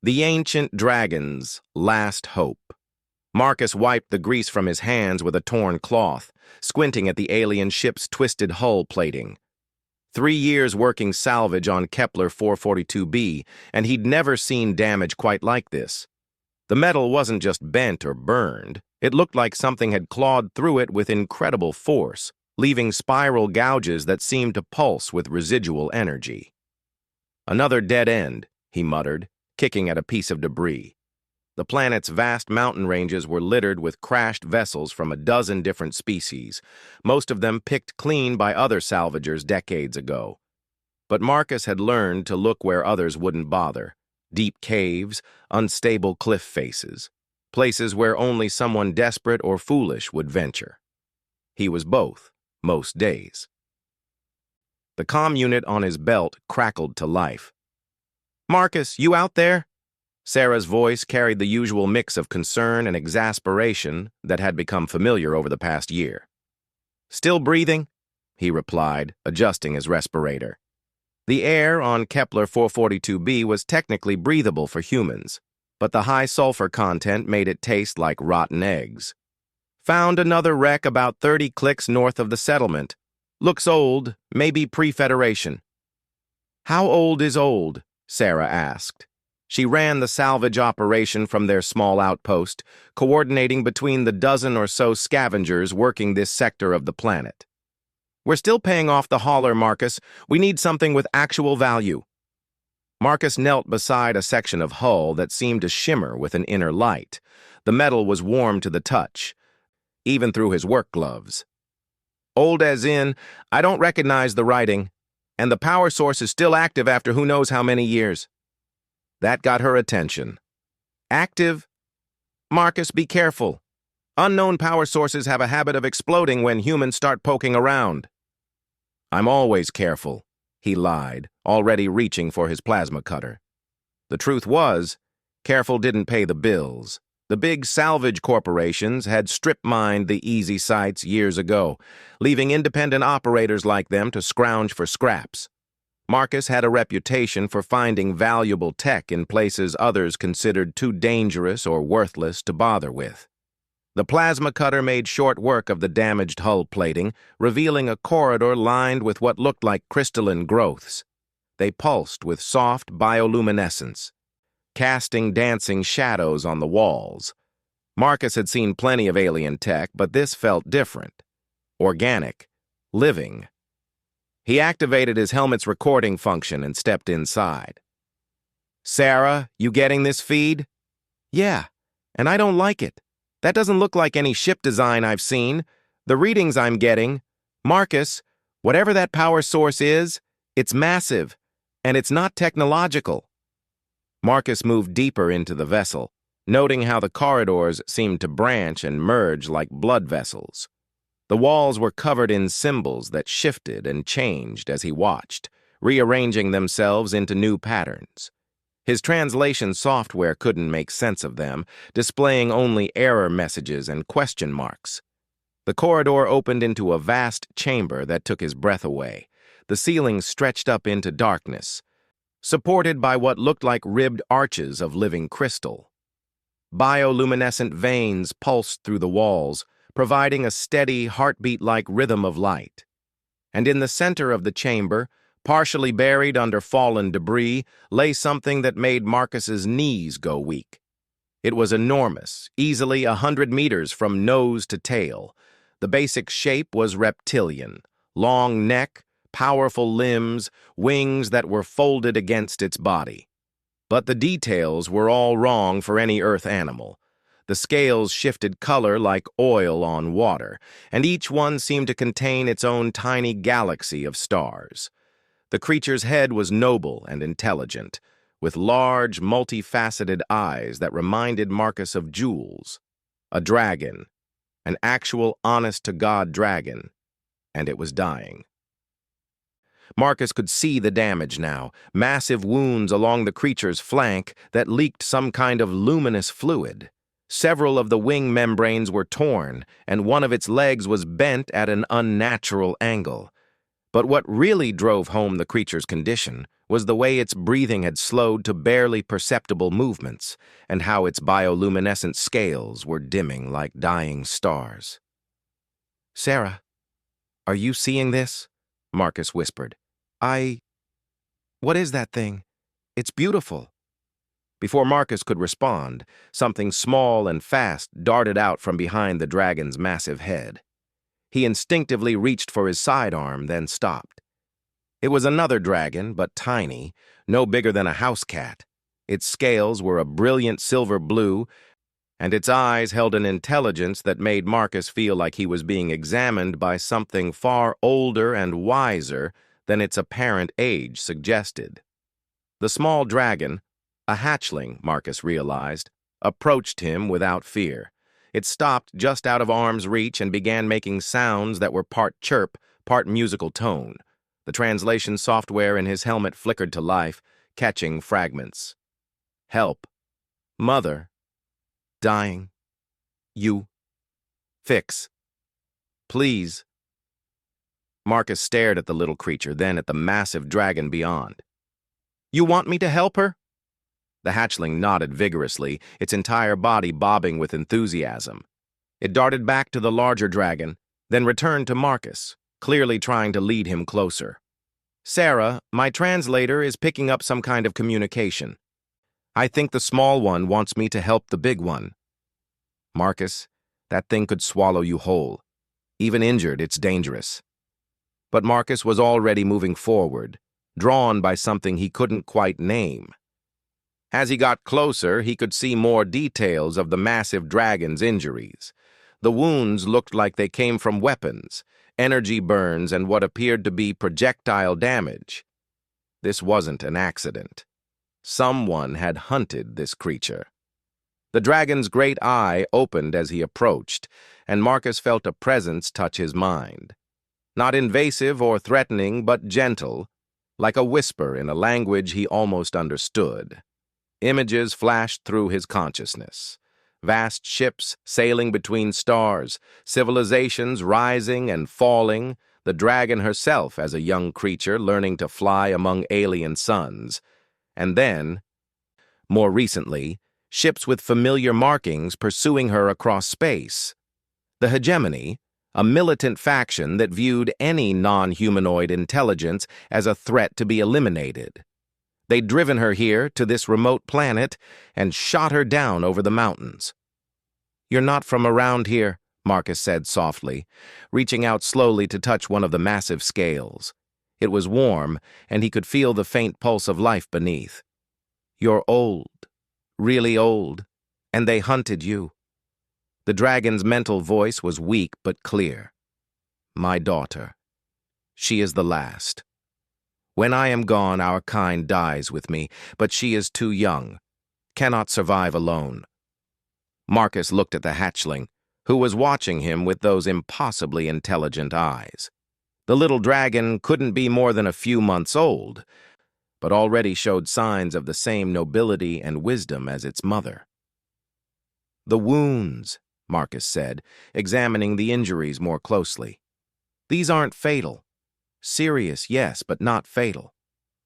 The ancient dragon's last hope. Marcus wiped the grease from his hands with a torn cloth, squinting at the alien ship's twisted hull plating. 3 years working salvage on Kepler 442b, and he'd never seen damage quite like this. The metal wasn't just bent or burned. It looked like something had clawed through it with incredible force, leaving spiral gouges that seemed to pulse with residual energy. "Another dead end," he muttered, kicking at a piece of debris. The planet's vast mountain ranges were littered with crashed vessels from a dozen different species, most of them picked clean by other salvagers decades ago. But Marcus had learned to look where others wouldn't bother: deep caves, unstable cliff faces, places where only someone desperate or foolish would venture. He was both, most days. The comm unit on his belt crackled to life. "Marcus, you out there?" Sarah's voice carried the usual mix of concern and exasperation that had become familiar over the past year. "Still breathing?" he replied, adjusting his respirator. The air on Kepler 442b was technically breathable for humans, but the high sulfur content made it taste like rotten eggs. "Found another wreck about 30 clicks north of the settlement. Looks old, maybe pre-Federation." "How old is old?" Sarah asked. She ran the salvage operation from their small outpost, coordinating between the dozen or so scavengers working this sector of the planet. "We're still paying off the hauler, Marcus. We need something with actual value." Marcus knelt beside a section of hull that seemed to shimmer with an inner light. The metal was warm to the touch, even through his work gloves. "Old as in, I don't recognize the writing, and the power source is still active after who knows how many years." That got her attention. "Active? Marcus, be careful. Unknown power sources have a habit of exploding when humans start poking around." "I'm always careful," he lied, already reaching for his plasma cutter. The truth was, careful didn't pay the bills. The big salvage corporations had strip-mined the easy sites years ago, leaving independent operators like them to scrounge for scraps. Marcus had a reputation for finding valuable tech in places others considered too dangerous or worthless to bother with. The plasma cutter made short work of the damaged hull plating, revealing a corridor lined with what looked like crystalline growths. They pulsed with soft bioluminescence, casting dancing shadows on the walls. Marcus had seen plenty of alien tech, but this felt different. Organic. Living. He activated his helmet's recording function and stepped inside. "Sarah, you getting this feed?" "Yeah, and I don't like it. That doesn't look like any ship design I've seen. The readings I'm getting, Marcus, whatever that power source is, it's massive, and it's not technological." Marcus moved deeper into the vessel, noting how the corridors seemed to branch and merge like blood vessels. The walls were covered in symbols that shifted and changed as he watched, rearranging themselves into new patterns. His translation software couldn't make sense of them, displaying only error messages and question marks. The corridor opened into a vast chamber that took his breath away. The ceiling stretched up into darkness, supported by what looked like ribbed arches of living crystal. Bioluminescent veins pulsed through the walls, providing a steady, heartbeat-like rhythm of light. And in the center of the chamber, partially buried under fallen debris, lay something that made Marcus's knees go weak. It was enormous, easily 100 meters from nose to tail. The basic shape was reptilian: long neck, powerful limbs, wings that were folded against its body. But the details were all wrong for any Earth animal. The scales shifted color like oil on water, and each one seemed to contain its own tiny galaxy of stars. The creature's head was noble and intelligent, with large, multifaceted eyes that reminded Marcus of jewels. A dragon, an actual honest-to-God dragon, and it was dying. Marcus could see the damage now, massive wounds along the creature's flank that leaked some kind of luminous fluid. Several of the wing membranes were torn, and one of its legs was bent at an unnatural angle. But what really drove home the creature's condition was the way its breathing had slowed to barely perceptible movements, and how its bioluminescent scales were dimming like dying stars. "Sarah, are you seeing this?" Marcus whispered. What is that thing? It's beautiful." Before Marcus could respond, something small and fast darted out from behind the dragon's massive head. He instinctively reached for his sidearm, then stopped. It was another dragon, but tiny, no bigger than a house cat. Its scales were a brilliant silver blue, and its eyes held an intelligence that made Marcus feel like he was being examined by something far older and wiser than its apparent age suggested. The small dragon, a hatchling, Marcus realized, approached him without fear. It stopped just out of arm's reach and began making sounds that were part chirp, part musical tone. The translation software in his helmet flickered to life, catching fragments. "Help. Mother. Dying. You. Fix. Please." Marcus stared at the little creature, then at the massive dragon beyond. "You want me to help her?" The hatchling nodded vigorously, its entire body bobbing with enthusiasm. It darted back to the larger dragon, then returned to Marcus, clearly trying to lead him closer. "Sarah, my translator is picking up some kind of communication. I think the small one wants me to help the big one." "Marcus, that thing could swallow you whole. Even injured, it's dangerous." But Marcus was already moving forward, drawn by something he couldn't quite name. As he got closer, he could see more details of the massive dragon's injuries. The wounds looked like they came from weapons, energy burns, and what appeared to be projectile damage. This wasn't an accident. Someone had hunted this creature. The dragon's great eye opened as he approached, and Marcus felt a presence touch his mind. Not invasive or threatening, but gentle, like a whisper in a language he almost understood. Images flashed through his consciousness. Vast ships sailing between stars, civilizations rising and falling, the dragon herself as a young creature learning to fly among alien suns. And then, more recently, ships with familiar markings pursuing her across space. The hegemony, a militant faction that viewed any non-humanoid intelligence as a threat to be eliminated. They'd driven her here to this remote planet and shot her down over the mountains. "You're not from around here," Marcus said softly, reaching out slowly to touch one of the massive scales. It was warm, and he could feel the faint pulse of life beneath. "You're old, really old, and they hunted you." The dragon's mental voice was weak but clear. "My daughter. She is the last. When I am gone, our kind dies with me, but she is too young, cannot survive alone." Marcus looked at the hatchling, who was watching him with those impossibly intelligent eyes. The little dragon couldn't be more than a few months old, but already showed signs of the same nobility and wisdom as its mother. "The wounds," Marcus said, examining the injuries more closely. "These aren't fatal. Serious, yes, but not fatal.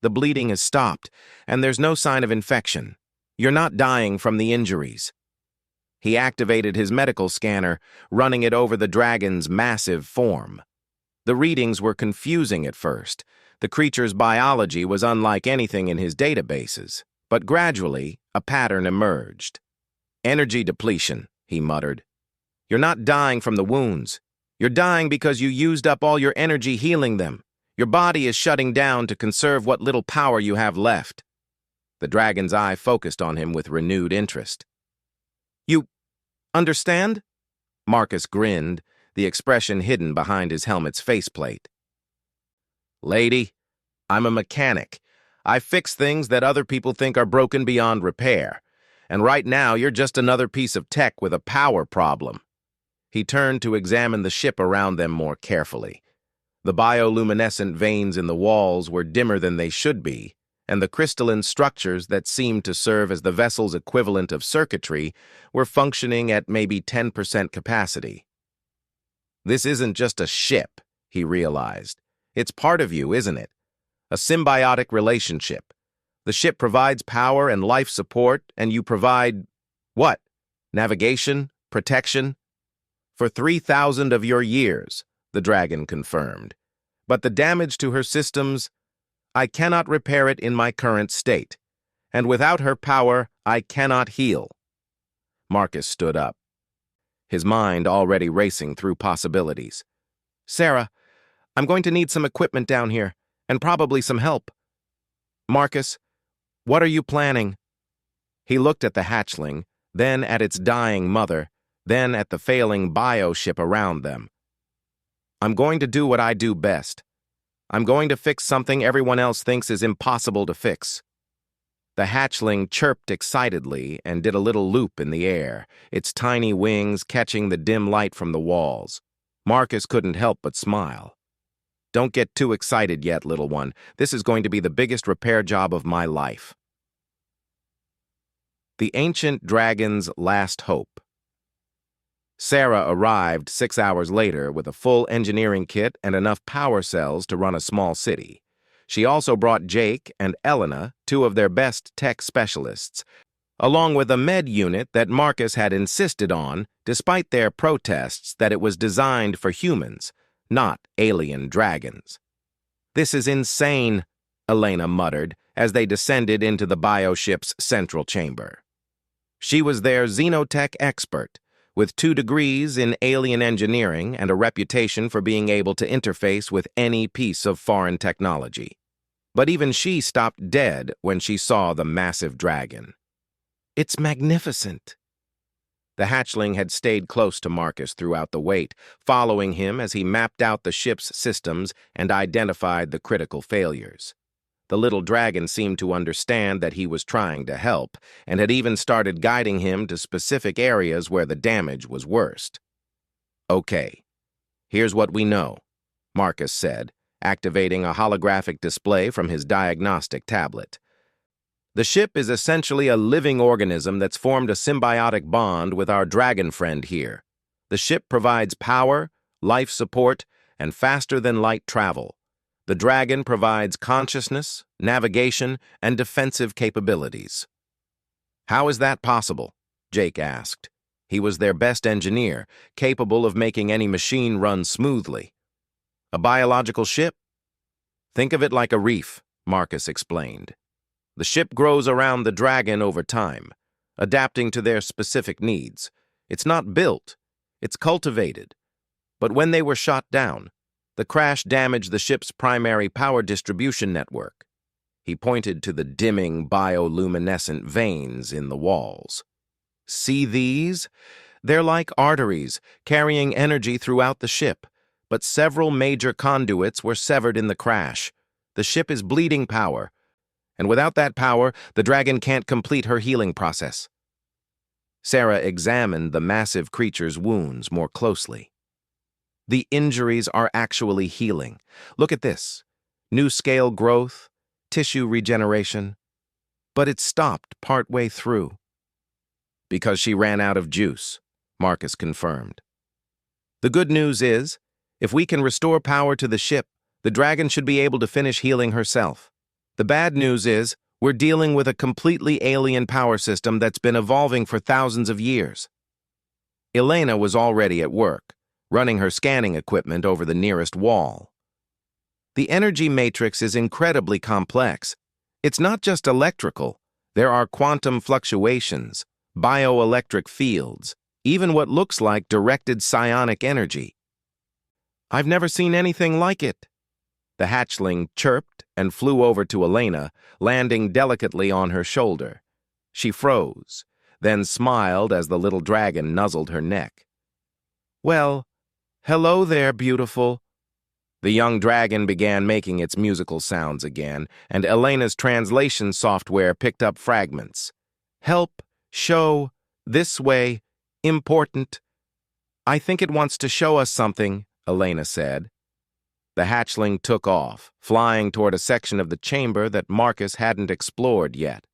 The bleeding has stopped, and there's no sign of infection. You're not dying from the injuries." He activated his medical scanner, running it over the dragon's massive form. The readings were confusing at first. The creature's biology was unlike anything in his databases, but gradually a pattern emerged. "Energy depletion," he muttered. "You're not dying from the wounds. You're dying because you used up all your energy healing them. Your body is shutting down to conserve what little power you have left." The dragon's eye focused on him with renewed interest. "You understand?" Marcus grinned, the expression hidden behind his helmet's faceplate. "Lady, I'm a mechanic. I fix things that other people think are broken beyond repair. And right now, you're just another piece of tech with a power problem." He turned to examine the ship around them more carefully. The bioluminescent veins in the walls were dimmer than they should be, and the crystalline structures that seemed to serve as the vessel's equivalent of circuitry were functioning at maybe 10% capacity. "This isn't just a ship," he realized. "It's part of you, isn't it? A symbiotic relationship. The ship provides power and life support, and you provide, what? Navigation? Protection? For 3,000 of your years, the dragon confirmed. But the damage to her systems, I cannot repair it in my current state. And without her power, I cannot heal. Marcus stood up, his mind already racing through possibilities. Sarah, I'm going to need some equipment down here, and probably some help. Marcus, what are you planning? He looked at the hatchling, then at its dying mother, then at the failing bioship around them. I'm going to do what I do best. I'm going to fix something everyone else thinks is impossible to fix. The hatchling chirped excitedly and did a little loop in the air, its tiny wings catching the dim light from the walls. Marcus couldn't help but smile. Don't get too excited yet, little one. This is going to be the biggest repair job of my life. The Ancient Dragon's Last Hope. Sarah arrived 6 hours later with a full engineering kit and enough power cells to run a small city. She also brought Jake and Elena, two of their best tech specialists, along with a med unit that Marcus had insisted on, despite their protests that it was designed for humans, not alien dragons. This is insane, Elena muttered as they descended into the bioship's central chamber. She was their xenotech expert, with 2 degrees in alien engineering and a reputation for being able to interface with any piece of foreign technology. But even she stopped dead when she saw the massive dragon. It's magnificent. The hatchling had stayed close to Marcus throughout the wait, following him as he mapped out the ship's systems and identified the critical failures. The little dragon seemed to understand that he was trying to help, and had even started guiding him to specific areas where the damage was worst. Okay, here's what we know, Marcus said, activating a holographic display from his diagnostic tablet. The ship is essentially a living organism that's formed a symbiotic bond with our dragon friend here. The ship provides power, life support, and faster-than-light travel. The dragon provides consciousness, navigation, and defensive capabilities. How is that possible? Jake asked. He was their best engineer, capable of making any machine run smoothly. A biological ship? Think of it like a reef, Marcus explained. The ship grows around the dragon over time, adapting to their specific needs. It's not built, it's cultivated. But when they were shot down, the crash damaged the ship's primary power distribution network. He pointed to the dimming bioluminescent veins in the walls. See these? They're like arteries, carrying energy throughout the ship, but several major conduits were severed in the crash. The ship is bleeding power, and without that power, the dragon can't complete her healing process. Sarah examined the massive creature's wounds more closely. The injuries are actually healing. Look at this. New scale growth, tissue regeneration. But it stopped partway through. Because she ran out of juice, Marcus confirmed. The good news is, if we can restore power to the ship, the dragon should be able to finish healing herself. The bad news is, we're dealing with a completely alien power system that's been evolving for thousands of years. Elena was already at work, running her scanning equipment over the nearest wall. The energy matrix is incredibly complex. It's not just electrical. There are quantum fluctuations, bioelectric fields, even what looks like directed psionic energy. I've never seen anything like it. The hatchling chirped and flew over to Elena, landing delicately on her shoulder. She froze, then smiled as the little dragon nuzzled her neck. Well, hello there, beautiful. The young dragon began making its musical sounds again, and Elena's translation software picked up fragments. Help, show, this way, important. I think it wants to show us something, Elena said. The hatchling took off, flying toward a section of the chamber that Marcus hadn't explored yet.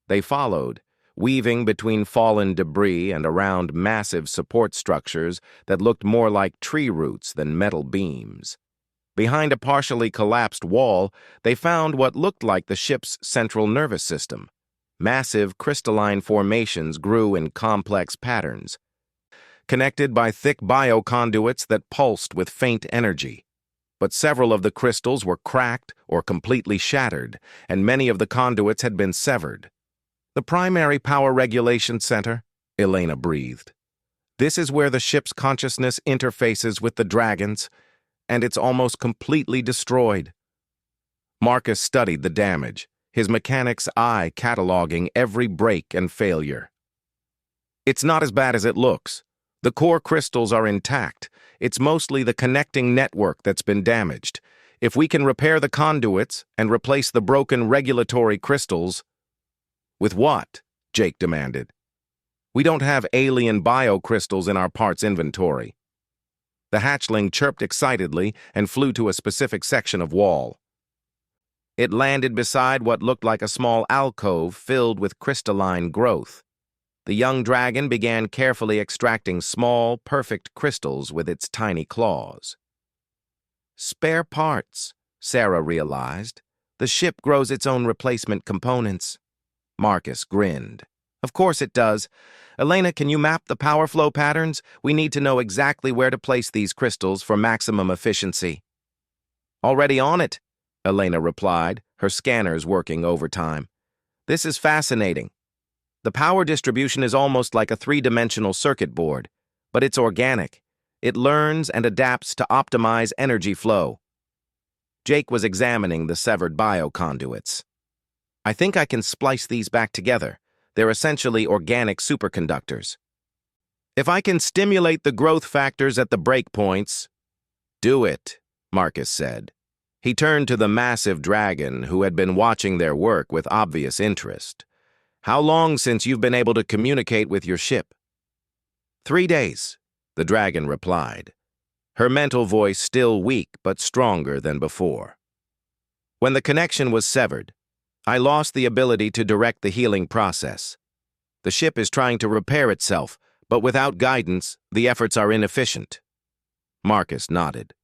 They followed, weaving between fallen debris and around massive support structures that looked more like tree roots than metal beams. Behind a partially collapsed wall, they found what looked like the ship's central nervous system. Massive crystalline formations grew in complex patterns, connected by thick bioconduits that pulsed with faint energy. But several of the crystals were cracked or completely shattered, and many of the conduits had been severed. "The primary power regulation center," Elena breathed. "This is where the ship's consciousness interfaces with the dragons, and it's almost completely destroyed." Marcus studied the damage, his mechanic's eye cataloging every break and failure. "It's not as bad as it looks. The core crystals are intact. It's mostly the connecting network that's been damaged. If we can repair the conduits and replace the broken regulatory crystals—" "With what?" Jake demanded. "We don't have alien biocrystals in our parts inventory." The hatchling chirped excitedly and flew to a specific section of wall. It landed beside what looked like a small alcove filled with crystalline growth. The young dragon began carefully extracting small, perfect crystals with its tiny claws. "Spare parts," Sarah realized. "The ship grows its own replacement components." Marcus grinned. "Of course it does. Elena, can you map the power flow patterns? We need to know exactly where to place these crystals for maximum efficiency." "Already on it," Elena replied, her scanners working overtime. "This is fascinating. The power distribution is almost like a three-dimensional circuit board, but it's organic. It learns and adapts to optimize energy flow." Jake was examining the severed bioconduits. "I think I can splice these back together. They're essentially organic superconductors. If I can stimulate the growth factors at the breakpoints—" "Do it," Marcus said. He turned to the massive dragon who had been watching their work with obvious interest. "How long since you've been able to communicate with your ship?" "3 days," the dragon replied, her mental voice still weak but stronger than before. "When the connection was severed, I lost the ability to direct the healing process. The ship is trying to repair itself, but without guidance, the efforts are inefficient." Marcus nodded.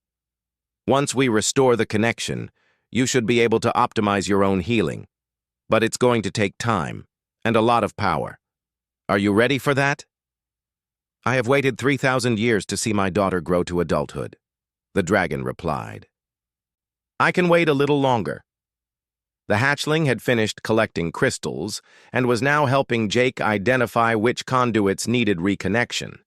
"Once we restore the connection, you should be able to optimize your own healing. But it's going to take time, and a lot of power. Are you ready for that?" "I have waited 3,000 years to see my daughter grow to adulthood," the dragon replied. "I can wait a little longer." The hatchling had finished collecting crystals and was now helping Jake identify which conduits needed reconnection.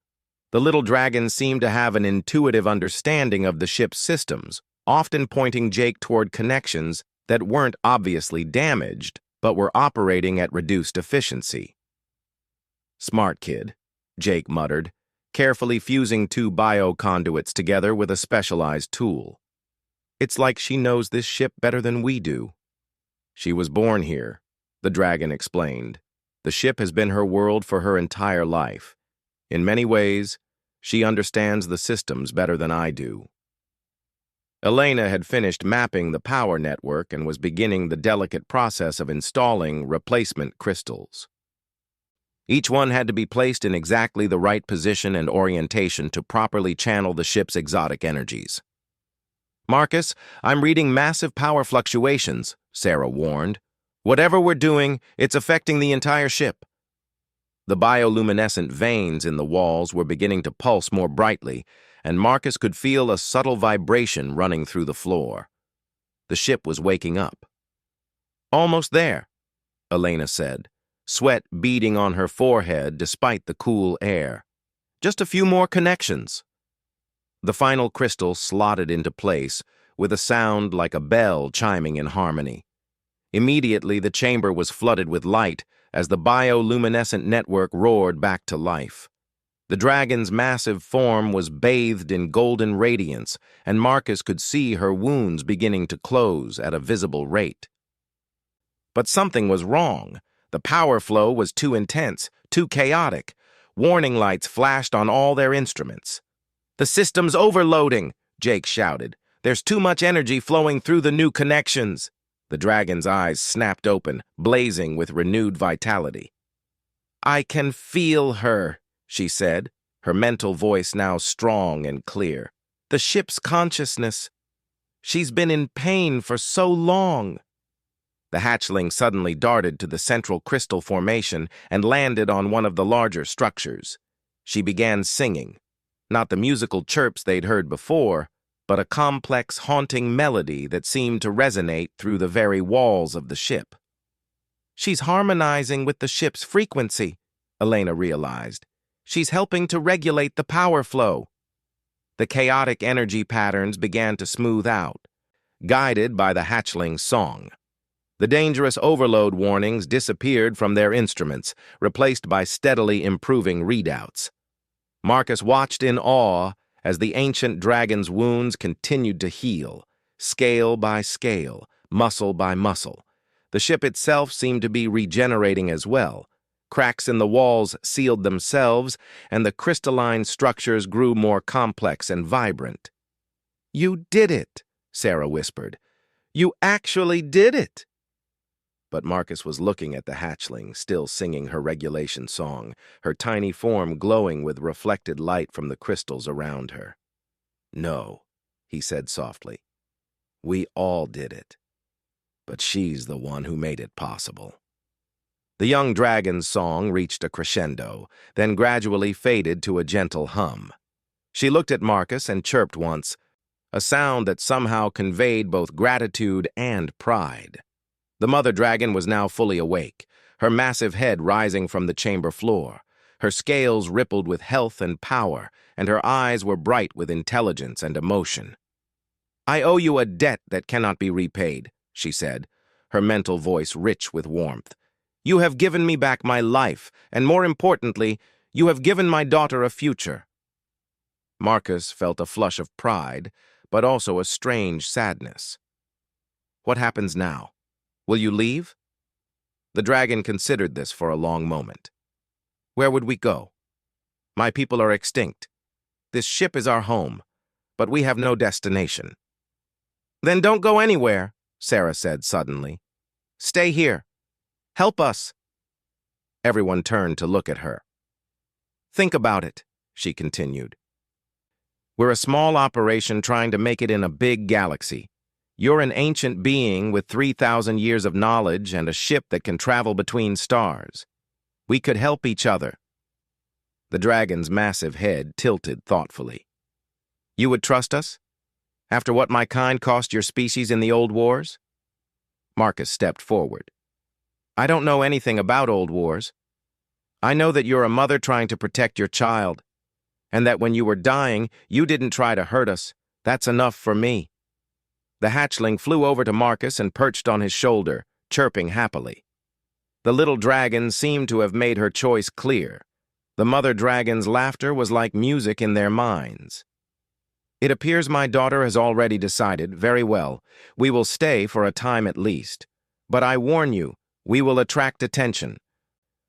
The little dragon seemed to have an intuitive understanding of the ship's systems, often pointing Jake toward connections that weren't obviously damaged, but were operating at reduced efficiency. "Smart kid," Jake muttered, carefully fusing 2 bioconduits together with a specialized tool. "It's like she knows this ship better than we do." "She was born here," the dragon explained. "The ship has been her world for her entire life. In many ways, she understands the systems better than I do." Elena had finished mapping the power network and was beginning the delicate process of installing replacement crystals. Each one had to be placed in exactly the right position and orientation to properly channel the ship's exotic energies. "Marcus, I'm reading massive power fluctuations," Sarah warned. "Whatever we're doing, it's affecting the entire ship." The bioluminescent veins in the walls were beginning to pulse more brightly, and Marcus could feel a subtle vibration running through the floor. The ship was waking up. "Almost there," Elena said, sweat beading on her forehead despite the cool air. "Just a few more connections." The final crystal slotted into place, with a sound like a bell chiming in harmony. Immediately, the chamber was flooded with light as the bioluminescent network roared back to life. The dragon's massive form was bathed in golden radiance, and Marcus could see her wounds beginning to close at a visible rate. But something was wrong. The power flow was too intense, too chaotic. Warning lights flashed on all their instruments. "The system's overloading," Jake shouted. "There's too much energy flowing through the new connections." The dragon's eyes snapped open, blazing with renewed vitality. "I can feel her," she said, her mental voice now strong and clear. "The ship's consciousness." She's been in pain for so long. The hatchling suddenly darted to the central crystal formation and landed on one of the larger structures. She began singing, not the musical chirps they'd heard before, but a complex, haunting melody that seemed to resonate through the very walls of the ship. She's harmonizing with the ship's frequency, Elena realized. She's helping to regulate the power flow. The chaotic energy patterns began to smooth out, guided by the hatchling's song. The dangerous overload warnings disappeared from their instruments, replaced by steadily improving readouts. Marcus watched in awe as the ancient dragon's wounds continued to heal, scale by scale, muscle by muscle. The ship itself seemed to be regenerating as well. Cracks in the walls sealed themselves, and the crystalline structures grew more complex and vibrant. "You did it," Sarah whispered. "You actually did it." But Marcus was looking at the hatchling, still singing her regulation song, her tiny form glowing with reflected light from the crystals around her. "No," he said softly. "We all did it. But she's the one who made it possible." The young dragon's song reached a crescendo, then gradually faded to a gentle hum. She looked at Marcus and chirped once, a sound that somehow conveyed both gratitude and pride. The mother dragon was now fully awake, her massive head rising from the chamber floor. Her scales rippled with health and power, and her eyes were bright with intelligence and emotion. "I owe you a debt that cannot be repaid," she said, her mental voice rich with warmth. "You have given me back my life, and more importantly, you have given my daughter a future." Marcus felt a flush of pride, but also a strange sadness. "What happens now? Will you leave?" The dragon considered this for a long moment. "Where would we go? My people are extinct. This ship is our home, but we have no destination." "Then don't go anywhere," Sarah said suddenly. "Stay here. Help us." Everyone turned to look at her. "Think about it," she continued. "We're a small operation trying to make it in a big galaxy. You're an ancient being with 3,000 years of knowledge and a ship that can travel between stars. We could help each other." The dragon's massive head tilted thoughtfully. "You would trust us? After what my kind cost your species in the old wars?" Marcus stepped forward. "I don't know anything about old wars. I know that you're a mother trying to protect your child, and that when you were dying, you didn't try to hurt us. That's enough for me." The hatchling flew over to Marcus and perched on his shoulder, chirping happily. The little dragon seemed to have made her choice clear. The mother dragon's laughter was like music in their minds. "It appears my daughter has already decided. Very well. We will stay for a time at least. But I warn you, we will attract attention.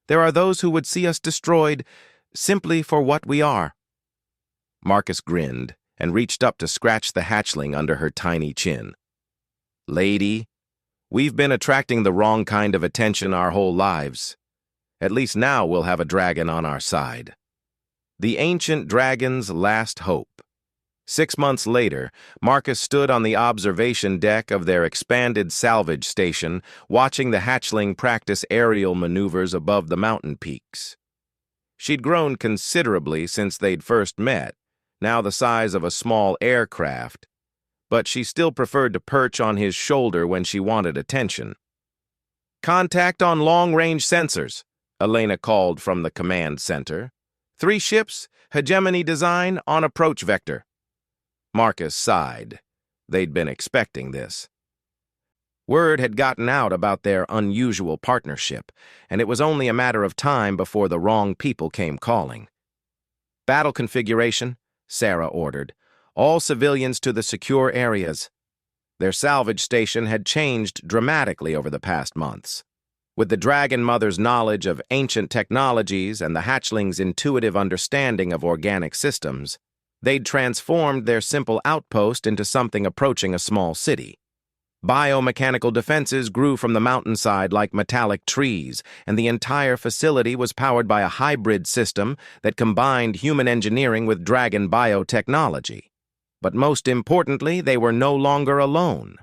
There are those who would see us destroyed simply for what we are." Marcus grinned and reached up to scratch the hatchling under her tiny chin. "Lady, we've been attracting the wrong kind of attention our whole lives. At least now we'll have a dragon on our side." The ancient dragon's last hope. 6 months later, Marcus stood on the observation deck of their expanded salvage station, watching the hatchling practice aerial maneuvers above the mountain peaks. She'd grown considerably since they'd first met, now the size of a small aircraft, but she still preferred to perch on his shoulder when she wanted attention. "Contact on long-range sensors," Elena called from the command center. 3 ships, hegemony design, on approach vector." Marcus sighed. They'd been expecting this. Word had gotten out about their unusual partnership, and it was only a matter of time before the wrong people came calling. "Battle configuration," Sarah ordered. "All civilians to the secure areas." Their salvage station had changed dramatically over the past months. With the Dragon Mother's knowledge of ancient technologies and the hatchling's intuitive understanding of organic systems, they'd transformed their simple outpost into something approaching a small city. Biomechanical defenses grew from the mountainside like metallic trees, and the entire facility was powered by a hybrid system that combined human engineering with dragon biotechnology. But most importantly, they were no longer alone.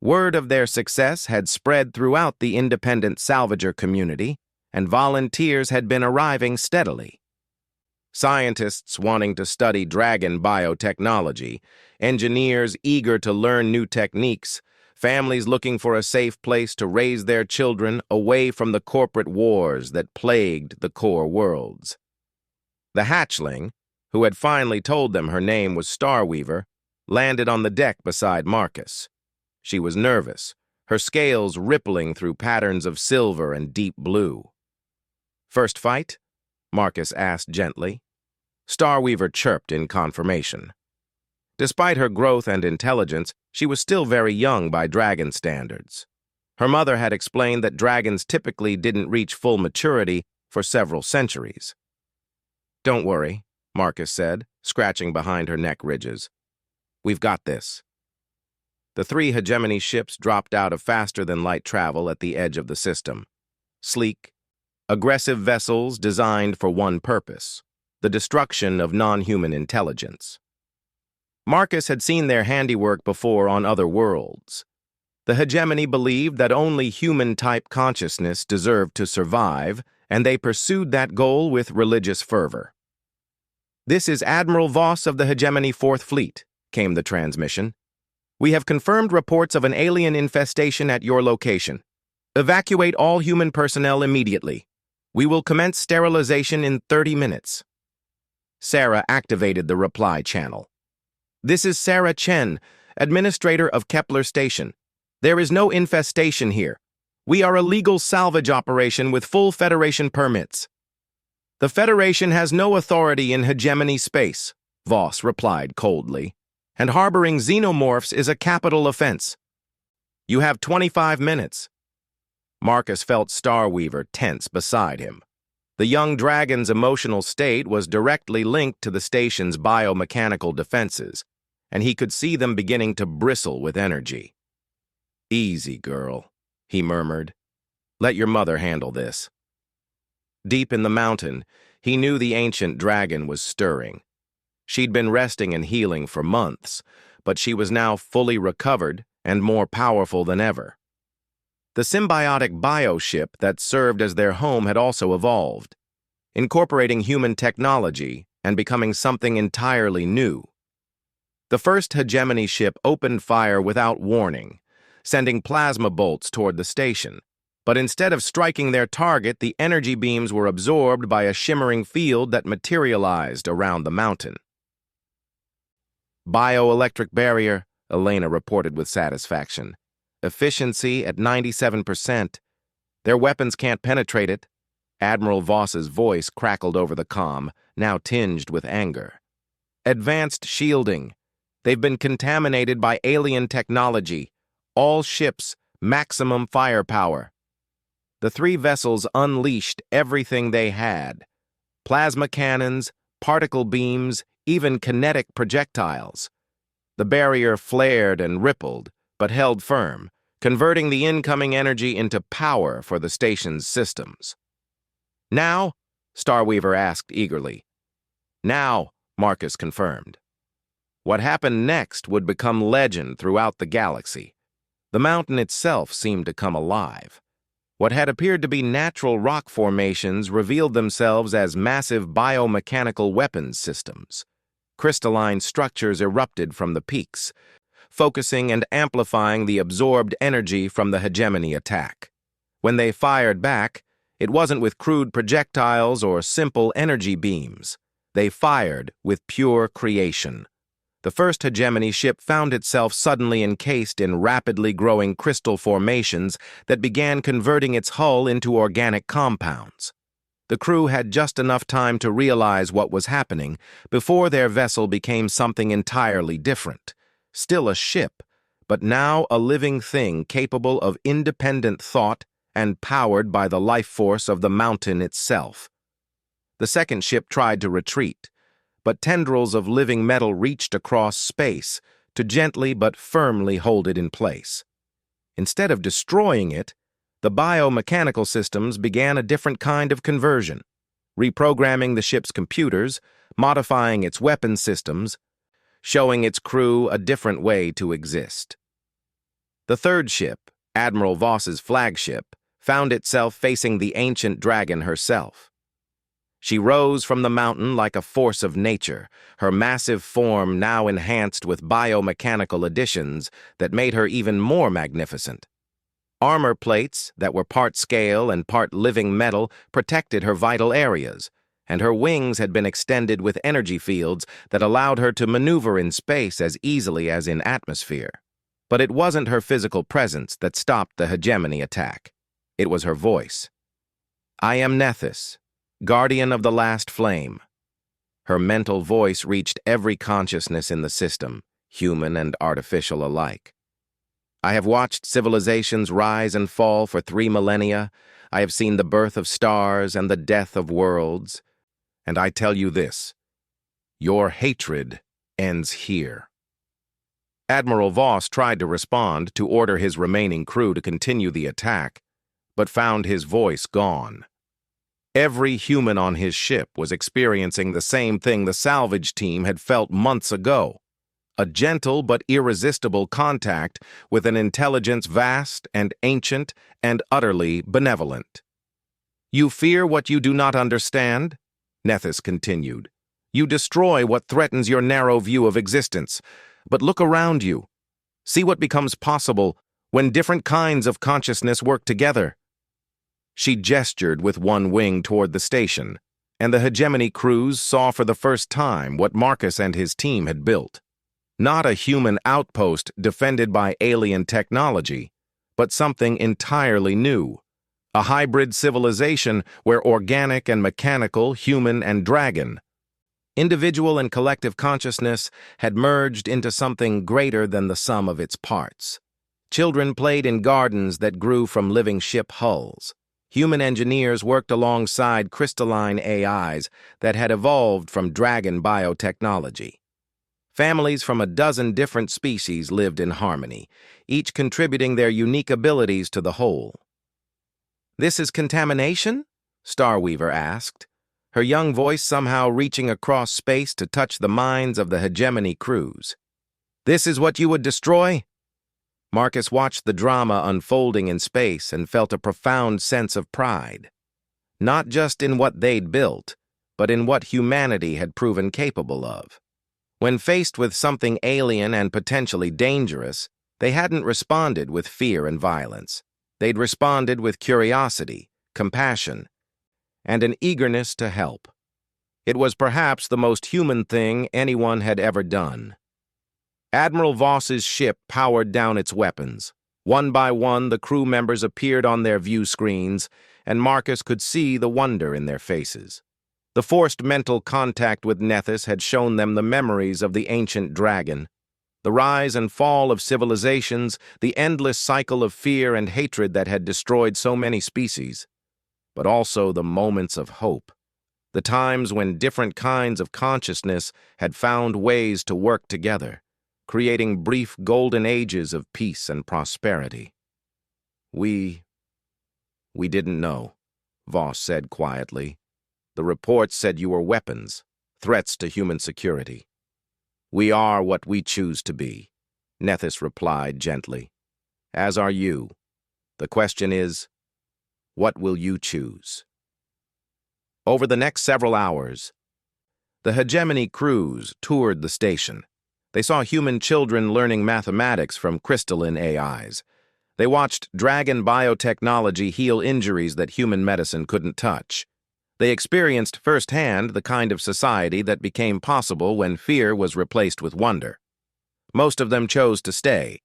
Word of their success had spread throughout the independent salvager community, and volunteers had been arriving steadily. Scientists wanting to study dragon biotechnology, engineers eager to learn new techniques, families looking for a safe place to raise their children away from the corporate wars that plagued the core worlds. The hatchling, who had finally told them her name was Starweaver, landed on the deck beside Marcus. She was nervous, her scales rippling through patterns of silver and deep blue. "First fight?" Marcus asked gently. Starweaver chirped in confirmation. Despite her growth and intelligence, she was still very young by dragon standards. Her mother had explained that dragons typically didn't reach full maturity for several centuries. "Don't worry," Marcus said, scratching behind her neck ridges. "We've got this." The 3 hegemony ships dropped out of faster-than-light travel at the edge of the system. Sleek, aggressive vessels designed for one purpose: the destruction of non-human intelligence. Marcus had seen their handiwork before on other worlds. The hegemony believed that only human-type consciousness deserved to survive, and they pursued that goal with religious fervor. "This is Admiral Voss of the Hegemony 4th Fleet," came the transmission. "We have confirmed reports of an alien infestation at your location. Evacuate all human personnel immediately. We will commence sterilization in 30 minutes. Sarah activated the reply channel. "This is Sarah Chen, administrator of Kepler Station. There is no infestation here. We are a legal salvage operation with full Federation permits." "The Federation has no authority in hegemony space," Voss replied coldly, "and harboring xenomorphs is a capital offense. You have 25 minutes. Marcus felt Starweaver tense beside him. The young dragon's emotional state was directly linked to the station's biomechanical defenses, and he could see them beginning to bristle with energy. "Easy, girl," he murmured. "Let your mother handle this." Deep in the mountain, he knew the ancient dragon was stirring. She'd been resting and healing for months, but she was now fully recovered and more powerful than ever. The symbiotic bioship that served as their home had also evolved, incorporating human technology and becoming something entirely new. The first hegemony ship opened fire without warning, sending plasma bolts toward the station. But instead of striking their target, the energy beams were absorbed by a shimmering field that materialized around the mountain. "Bioelectric barrier," Elena reported with satisfaction. "Efficiency at 97%. Their weapons can't penetrate it." Admiral Voss's voice crackled over the comm, now tinged with anger. "Advanced shielding. They've been contaminated by alien technology. All ships, maximum firepower." The three vessels unleashed everything they had: plasma cannons, particle beams, even kinetic projectiles. The barrier flared and rippled, but held firm, converting the incoming energy into power for the station's systems. "Now?" Starweaver asked eagerly. "Now," Marcus confirmed. What happened next would become legend throughout the galaxy. The mountain itself seemed to come alive. What had appeared to be natural rock formations revealed themselves as massive biomechanical weapons systems. Crystalline structures erupted from the peaks, focusing and amplifying the absorbed energy from the hegemony attack. When they fired back, it wasn't with crude projectiles or simple energy beams. They fired with pure creation. The first hegemony ship found itself suddenly encased in rapidly growing crystal formations that began converting its hull into organic compounds. The crew had just enough time to realize what was happening before their vessel became something entirely different. Still a ship, but now a living thing capable of independent thought and powered by the life force of the mountain itself. The second ship tried to retreat, but tendrils of living metal reached across space to gently but firmly hold it in place. Instead of destroying it, the biomechanical systems began a different kind of conversion, reprogramming the ship's computers, modifying its weapon systems, showing its crew a different way to exist. The third ship, Admiral Voss's flagship, found itself facing the ancient dragon herself. She rose from the mountain like a force of nature, her massive form now enhanced with biomechanical additions that made her even more magnificent. Armor plates that were part scale and part living metal protected her vital areas, and her wings had been extended with energy fields that allowed her to maneuver in space as easily as in atmosphere. But it wasn't her physical presence that stopped the hegemony attack. It was her voice. "I am Nethys, guardian of the last flame." Her mental voice reached every consciousness in the system, human and artificial alike. "I have watched civilizations rise and fall for 3 millennia. I have seen the birth of stars and the death of worlds. And I tell you this, your hatred ends here." Admiral Voss tried to respond to order his remaining crew to continue the attack, but found his voice gone. Every human on his ship was experiencing the same thing the salvage team had felt months ago. A gentle but irresistible contact with an intelligence vast and ancient and utterly benevolent. "You fear what you do not understand?" Nethys continued. "You destroy what threatens your narrow view of existence. But look around you. See what becomes possible when different kinds of consciousness work together." She gestured with one wing toward the station, and the hegemony crews saw for the first time what Marcus and his team had built. Not a human outpost defended by alien technology, but something entirely new. A hybrid civilization where organic and mechanical, human and dragon, individual and collective consciousness had merged into something greater than the sum of its parts. Children played in gardens that grew from living ship hulls. Human engineers worked alongside crystalline AIs that had evolved from dragon biotechnology. Families from a dozen different species lived in harmony, each contributing their unique abilities to the whole. "This is contamination?" Starweaver asked, her young voice somehow reaching across space to touch the minds of the hegemony crews. "This is what you would destroy?" Marcus watched the drama unfolding in space and felt a profound sense of pride. Not just in what they'd built, but in what humanity had proven capable of. When faced with something alien and potentially dangerous, they hadn't responded with fear and violence. They'd responded with curiosity, compassion, and an eagerness to help. It was perhaps the most human thing anyone had ever done. Admiral Voss's ship powered down its weapons. One by one, the crew members appeared on their view screens, and Marcus could see the wonder in their faces. The forced mental contact with Nethys had shown them the memories of the ancient dragon, the rise and fall of civilizations, the endless cycle of fear and hatred that had destroyed so many species, but also the moments of hope, the times when different kinds of consciousness had found ways to work together, creating brief golden ages of peace and prosperity. We didn't know," Voss said quietly. "The reports said you were weapons, threats to human security." "We are what we choose to be," Nethys replied gently. "As are you. The question is, what will you choose?" Over the next several hours, the hegemony crews toured the station. They saw human children learning mathematics from crystalline AIs. They watched dragon biotechnology heal injuries that human medicine couldn't touch. They experienced firsthand the kind of society that became possible when fear was replaced with wonder. Most of them chose to stay.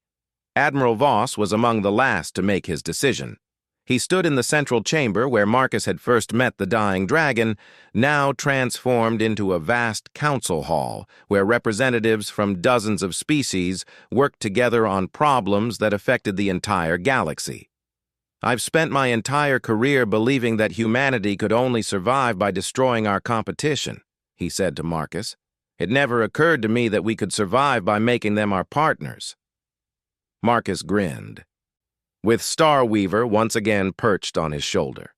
Admiral Voss was among the last to make his decision. He stood in the central chamber where Marcus had first met the dying dragon, now transformed into a vast council hall where representatives from dozens of species worked together on problems that affected the entire galaxy. "I've spent my entire career believing that humanity could only survive by destroying our competition," he said to Marcus. "It never occurred to me that we could survive by making them our partners." Marcus grinned, with Starweaver once again perched on his shoulder.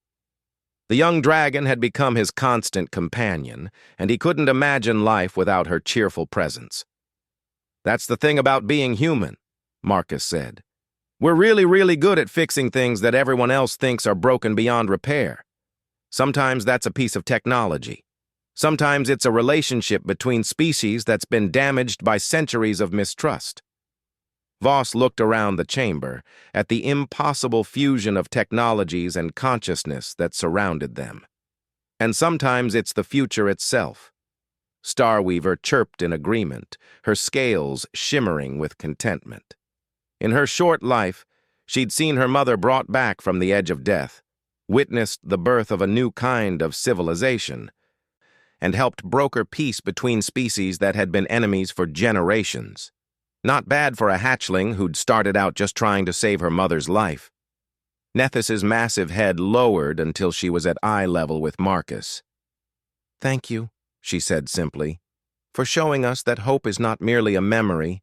The young dragon had become his constant companion, and he couldn't imagine life without her cheerful presence. That's the thing about being human, Marcus said. We're really, really good at fixing things that everyone else thinks are broken beyond repair. Sometimes that's a piece of technology. Sometimes it's a relationship between species that's been damaged by centuries of mistrust. Voss looked around the chamber at the impossible fusion of technologies and consciousness that surrounded them. And sometimes it's the future itself. Starweaver chirped in agreement, her scales shimmering with contentment. In her short life, she'd seen her mother brought back from the edge of death, witnessed the birth of a new kind of civilization, and helped broker peace between species that had been enemies for generations. Not bad for a hatchling who'd started out just trying to save her mother's life. Nethys's massive head lowered until she was at eye level with Marcus. "Thank you," she said simply, "for showing us that hope is not merely a memory,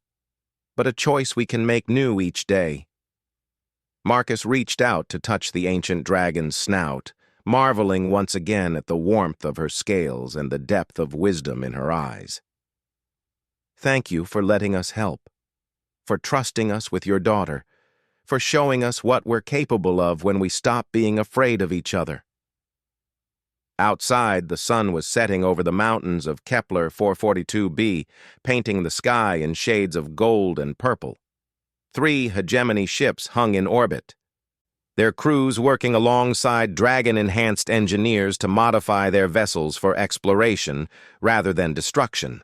but a choice we can make new each day." Marcus reached out to touch the ancient dragon's snout, marveling once again at the warmth of her scales and the depth of wisdom in her eyes. "Thank you for letting us help, for trusting us with your daughter, for showing us what we're capable of when we stop being afraid of each other." Outside, the sun was setting over the mountains of Kepler 442b, painting the sky in shades of gold and purple. 3 hegemony ships hung in orbit, their crews working alongside dragon-enhanced engineers to modify their vessels for exploration rather than destruction.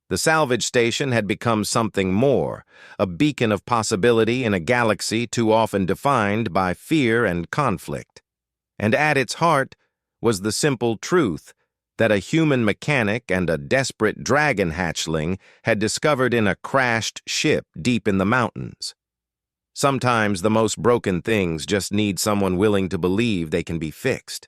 The salvage station had become something more, a beacon of possibility in a galaxy too often defined by fear and conflict. And at its heart was the simple truth that a human mechanic and a desperate dragon hatchling had discovered in a crashed ship deep in the mountains. Sometimes the most broken things just need someone willing to believe they can be fixed.